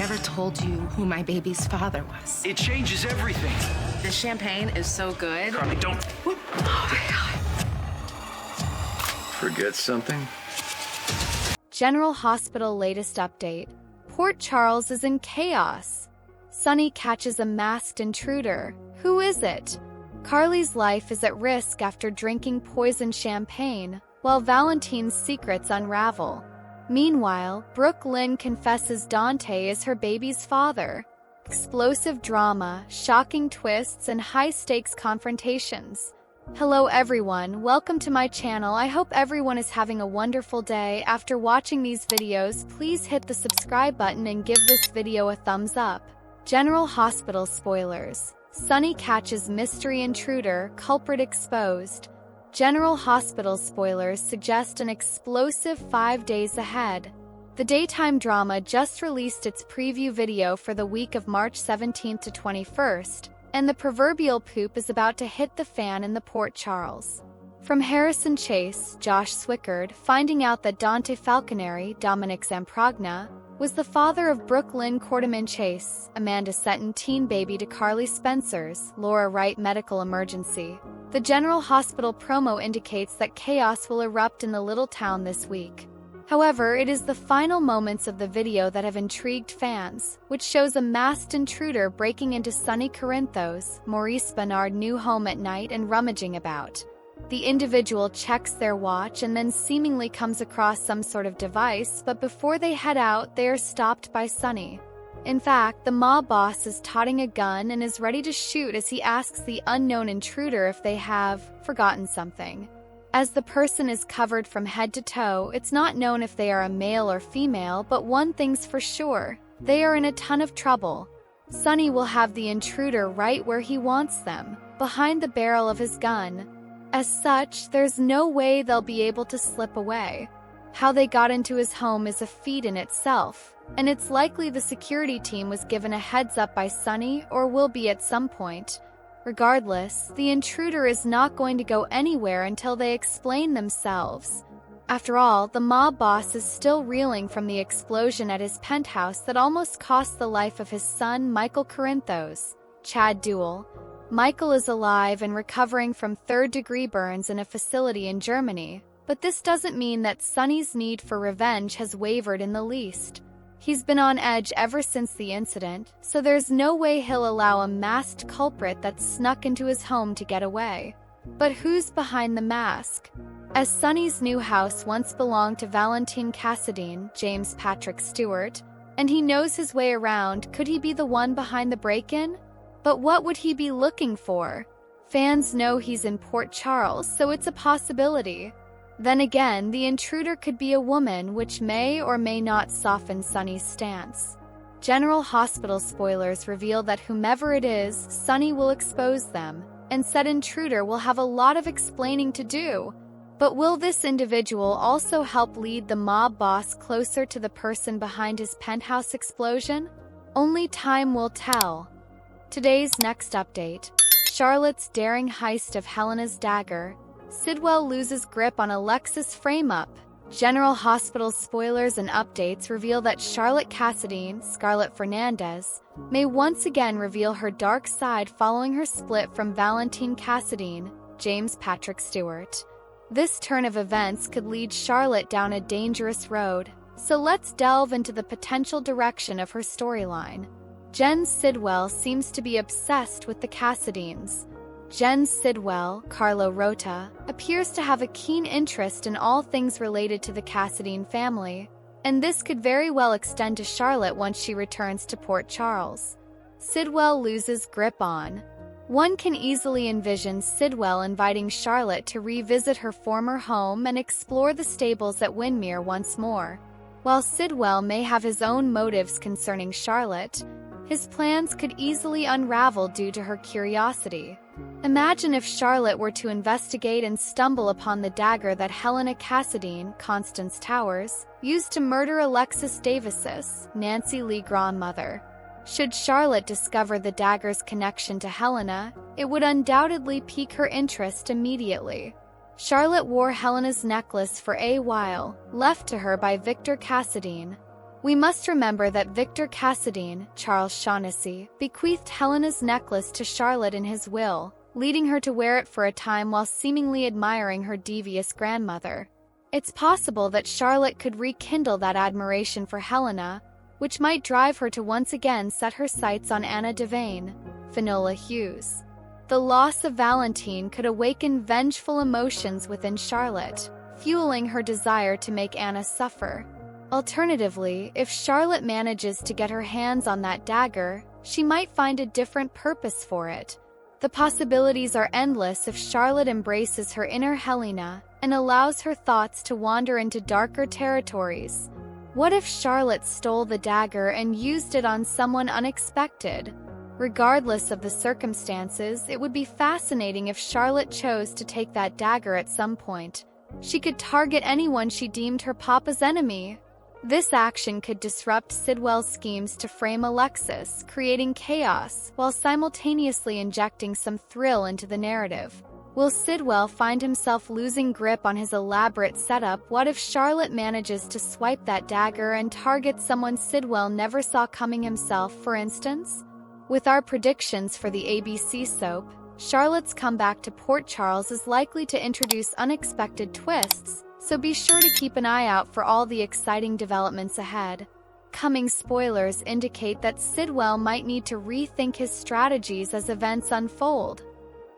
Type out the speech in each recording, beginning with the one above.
never told you who my baby's father was. It changes everything. The champagne is so good. Carly, don't. Oh my God. Forget something? General Hospital latest update. Port Charles is in chaos. Sonny catches a masked intruder. Who is it? Carly's life is at risk after drinking poisoned champagne, while Valentine's secrets unravel. Meanwhile, Brook Lynn confesses Dante is her baby's father. Explosive drama, shocking twists, and high-stakes confrontations. Hello everyone, welcome to my channel. I hope everyone is having a wonderful day. After watching these videos, please hit the subscribe button and give this video a thumbs up. General Hospital spoilers. Sonny catches mystery intruder, culprit exposed. General Hospital spoilers suggest an explosive 5 days ahead. The daytime drama just released its preview video for the week of March 17th to 21st, and the proverbial poop is about to hit the fan in the Port Charles. From Harrison Chase, Josh Swickard, finding out that Dante Falconeri, Dominic Zamprogna, was the father of Brook Lynn Quarterman Chase, Amanda Seton teen baby to Carly Spencer's, Laura Wright medical emergency. The General Hospital promo indicates that chaos will erupt in the little town this week. However, it is the final moments of the video that have intrigued fans, which shows a masked intruder breaking into Sonny Corinthos, Maurice Bernard new home at night and rummaging about. The individual checks their watch and then seemingly comes across some sort of device, but before they head out, they are stopped by Sonny. In fact, the mob boss is toting a gun and is ready to shoot as he asks the unknown intruder if they have forgotten something. As the person is covered from head to toe, it's not known if they are a male or female, but one thing's for sure, they are in a ton of trouble. Sonny will have the intruder right where he wants them, behind the barrel of his gun. As such, there's no way they'll be able to slip away. How they got into his home is a feat in itself, and it's likely the security team was given a heads up by Sonny or will be at some point. Regardless, the intruder is not going to go anywhere until they explain themselves. After all, the mob boss is still reeling from the explosion at his penthouse that almost cost the life of his son Michael Corinthos, Chad Duell. Michael is alive and recovering from third-degree burns in a facility in Germany, but this doesn't mean that Sonny's need for revenge has wavered in the least. He's been on edge ever since the incident, so there's no way he'll allow a masked culprit that snuck into his home to get away. But who's behind the mask? As Sonny's new house once belonged to Valentine Cassadine, James Patrick Stewart, and he knows his way around, could he be the one behind the break-in? But what would he be looking for? Fans know he's in Port Charles, so it's a possibility. Then again, the intruder could be a woman, which may or may not soften Sonny's stance. General Hospital spoilers reveal that whomever it is, Sonny will expose them, and said intruder will have a lot of explaining to do. But will this individual also help lead the mob boss closer to the person behind his penthouse explosion? Only time will tell. Today's next update. Charlotte's daring heist of Helena's dagger. Sidwell loses grip on Alexa's frame-up. General Hospital spoilers and updates reveal that Charlotte Cassadine, Scarlett Fernandez, may once again reveal her dark side following her split from Valentine Cassadine, James Patrick Stewart. This turn of events could lead Charlotte down a dangerous road, so let's delve into the potential direction of her storyline. Jen Sidwell seems to be obsessed with the Cassadines. Jen Sidwell, Carlo Rota, appears to have a keen interest in all things related to the Cassadine family, and this could very well extend to Charlotte once she returns to Port Charles. Sidwell loses grip on. One can easily envision Sidwell inviting Charlotte to revisit her former home and explore the stables at Windermere once more. While Sidwell may have his own motives concerning Charlotte, his plans could easily unravel due to her curiosity. Imagine if Charlotte were to investigate and stumble upon the dagger that Helena Cassadine, Constance Towers, used to murder Alexis Davises, Nancy Lee grandmother. Should Charlotte discover the dagger's connection to Helena, it would undoubtedly pique her interest immediately. Charlotte wore Helena's necklace for a while, left to her by Victor Cassadine. We must remember that Victor Cassadine, Charles Shaughnessy, bequeathed Helena's necklace to Charlotte in his will, leading her to wear it for a time while seemingly admiring her devious grandmother. It's possible that Charlotte could rekindle that admiration for Helena, which might drive her to once again set her sights on Anna Devane, Finola Hughes. The loss of Valentine could awaken vengeful emotions within Charlotte, fueling her desire to make Anna suffer. Alternatively, if Charlotte manages to get her hands on that dagger, she might find a different purpose for it. The possibilities are endless if Charlotte embraces her inner Helena and allows her thoughts to wander into darker territories. What if Charlotte stole the dagger and used it on someone unexpected? Regardless of the circumstances, it would be fascinating if Charlotte chose to take that dagger at some point. She could target anyone she deemed her papa's enemy. This action could disrupt Sidwell's schemes to frame Alexis, creating chaos while simultaneously injecting some thrill into the narrative. Will Sidwell find himself losing grip on his elaborate setup? What if Charlotte manages to swipe that dagger and target someone Sidwell never saw coming himself, for instance? With our predictions for the ABC soap, Charlotte's comeback to Port Charles is likely to introduce unexpected twists, so be sure to keep an eye out for all the exciting developments ahead. Coming spoilers indicate that Sidwell might need to rethink his strategies as events unfold.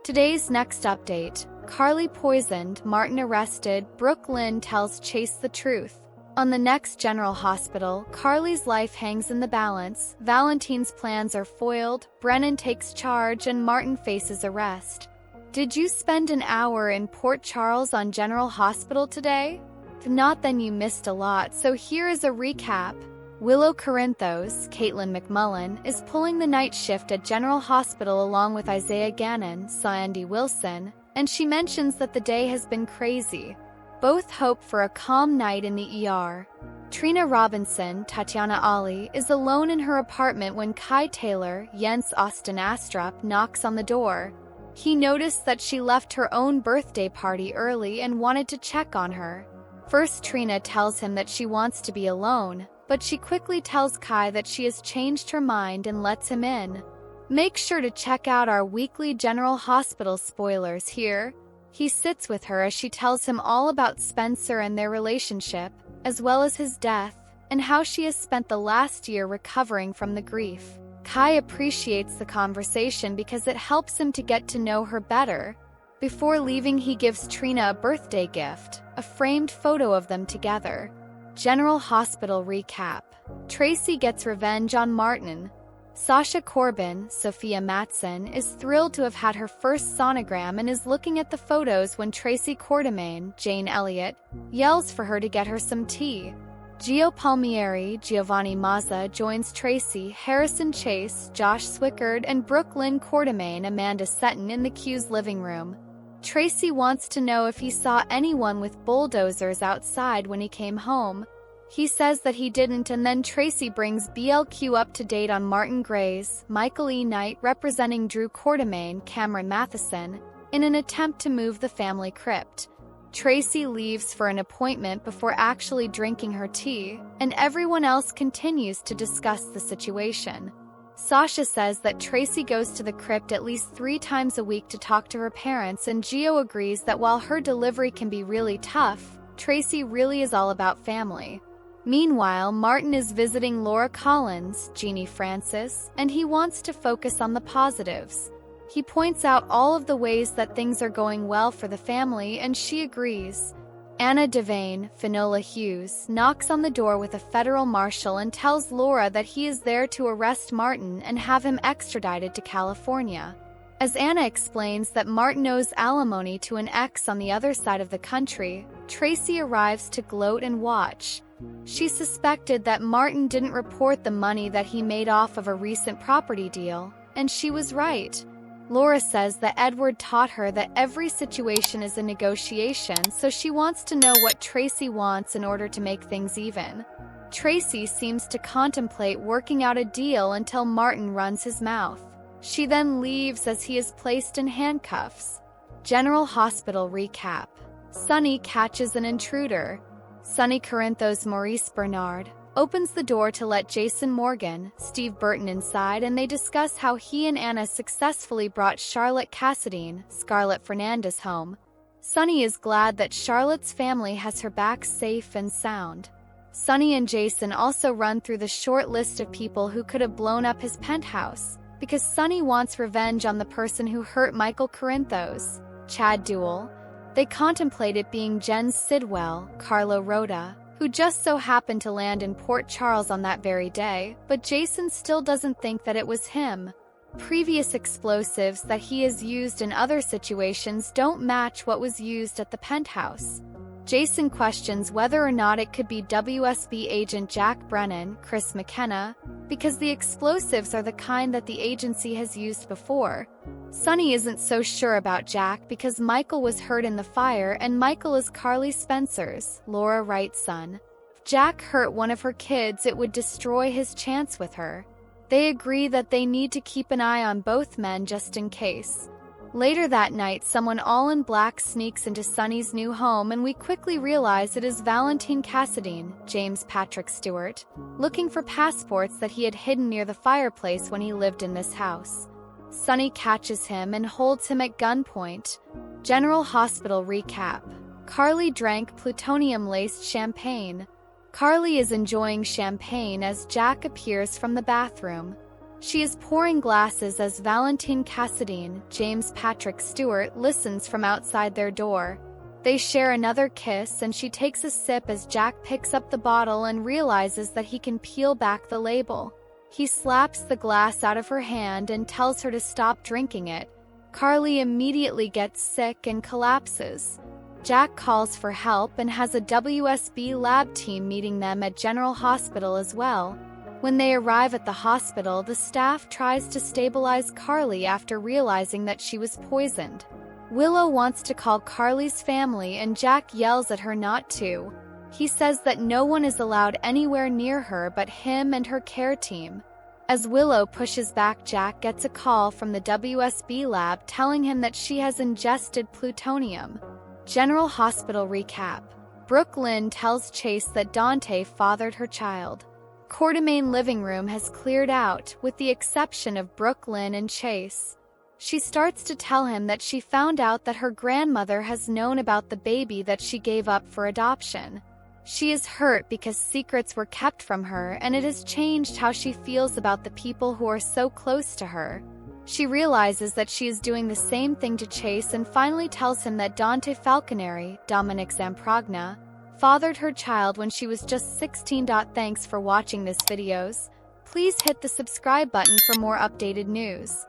Today's next update: Carly poisoned, Martin arrested, Brook Lynn tells Chase the truth. On the next General Hospital, Carly's life hangs in the balance, Valentine's plans are foiled, Brennan takes charge, and Martin faces arrest. Did you spend an hour in Port Charles on General Hospital today? If not, then you missed a lot, so here is a recap. Willow Corinthos, Caitlin McMullen, is pulling the night shift at General Hospital along with Isaiah Gannon, Sandy Wilson, and she mentions that the day has been crazy. Both hope for a calm night in the ER. Trina Robinson, Tatiana Ali, is alone in her apartment when Kai Taylor, Jens Austin Astrup, knocks on the door. He noticed that she left her own birthday party early and wanted to check on her. First, Trina tells him that she wants to be alone, but she quickly tells Kai that she has changed her mind and lets him in. Make sure to check out our weekly General Hospital spoilers here. He sits with her as she tells him all about Spencer and their relationship, as well as his death, and how she has spent the last year recovering from the grief. Kai appreciates the conversation because it helps him to get to know her better. Before leaving, he gives Trina a birthday gift, a framed photo of them together. General Hospital recap: Tracy gets revenge on Martin. Sasha Corbin, Sophia Matson, is thrilled to have had her first sonogram and is looking at the photos when Tracy Quartermain, Jane Elliott, yells for her to get her some tea. Gio Palmieri, Giovanni Mazza joins Tracy, Harrison Chase, Josh Swickard, and Brook Lynn Quartermain, Amanda Setton in the Q's living room. Tracy wants to know if he saw anyone with bulldozers outside when he came home. He says that he didn't, and then Tracy brings BLQ up to date on Martin Gray's, Michael E. Knight representing Drew Quartermain, Cameron Matheson, in an attempt to move the family crypt. Tracy leaves for an appointment before actually drinking her tea, and everyone else continues to discuss the situation. Sasha says that Tracy goes to the crypt at least 3 times a week to talk to her parents, and Gio agrees that while her delivery can be really tough, Tracy really is all about family. Meanwhile, Martin is visiting Laura Collins, Jeannie Francis, and he wants to focus on the positives. He points out all of the ways that things are going well for the family, and she agrees. Anna Devane, Finola Hughes, knocks on the door with a federal marshal and tells Laura that he is there to arrest Martin and have him extradited to California. As Anna explains that Martin owes alimony to an ex on the other side of the country, Tracy arrives to gloat and watch. She suspected that Martin didn't report the money that he made off of a recent property deal, and she was right. Laura says that Edward taught her that every situation is a negotiation, so she wants to know what Tracy wants in order to make things even. Tracy seems to contemplate working out a deal until Martin runs his mouth. She then leaves as he is placed in handcuffs. General Hospital recap: Sonny catches an intruder. Sonny Corinthos Maurice Bernard, opens the door to let Jason Morgan, Steve Burton inside, and they discuss how he and Anna successfully brought Charlotte Cassadine, Scarlett Fernandez, home. Sonny is glad that Charlotte's family has her back safe and sound. Sonny and Jason also run through the short list of people who could have blown up his penthouse, because Sonny wants revenge on the person who hurt Michael Corinthos, Chad Duell. They contemplate it being Jen Sidwell, Carlo Rhoda, who just so happened to land in Port Charles on that very day, but Jason still doesn't think that it was him. Previous explosives that he has used in other situations don't match what was used at the penthouse. Jason questions whether or not it could be WSB agent Jack Brennan, Chris McKenna, because the explosives are the kind that the agency has used before. Sonny isn't so sure about Jack because Michael was hurt in the fire and Michael is Carly Spencer's, Laura Wright's son. If Jack hurt one of her kids, it would destroy his chance with her. They agree that they need to keep an eye on both men just in case. Later that night, someone all in black sneaks into Sonny's new home and we quickly realize it is Valentine Cassadine, James Patrick Stewart, looking for passports that he had hidden near the fireplace when he lived in this house. Sonny catches him and holds him at gunpoint. General Hospital recap. Carly drank plutonium-laced champagne. Carly is enjoying champagne as Jack appears from the bathroom. She is pouring glasses as Valentine Cassadine, James Patrick Stewart, listens from outside their door. They share another kiss and she takes a sip as Jack picks up the bottle and realizes that he can peel back the label. He slaps the glass out of her hand and tells her to stop drinking it. Carly immediately gets sick and collapses. Jack calls for help and has a WSB lab team meeting them at General Hospital as well. When they arrive at the hospital, the staff tries to stabilize Carly after realizing that she was poisoned. Willow wants to call Carly's family and Jack yells at her not to. He says that no one is allowed anywhere near her but him and her care team. As Willow pushes back, Jack gets a call from the WSB lab telling him that she has ingested plutonium. General Hospital recap. Brook Lynn tells Chase that Dante fathered her child. Quartermain living room has cleared out, with the exception of Brook, Lynn, and Chase. She starts to tell him that she found out that her grandmother has known about the baby that she gave up for adoption. She is hurt because secrets were kept from her and it has changed how she feels about the people who are so close to her. She realizes that she is doing the same thing to Chase and finally tells him that Dante Falconeri, Dominic Zamprogna, fathered her child when she was just 16. Thanks for watching this videos. Please hit the subscribe button for more updated news.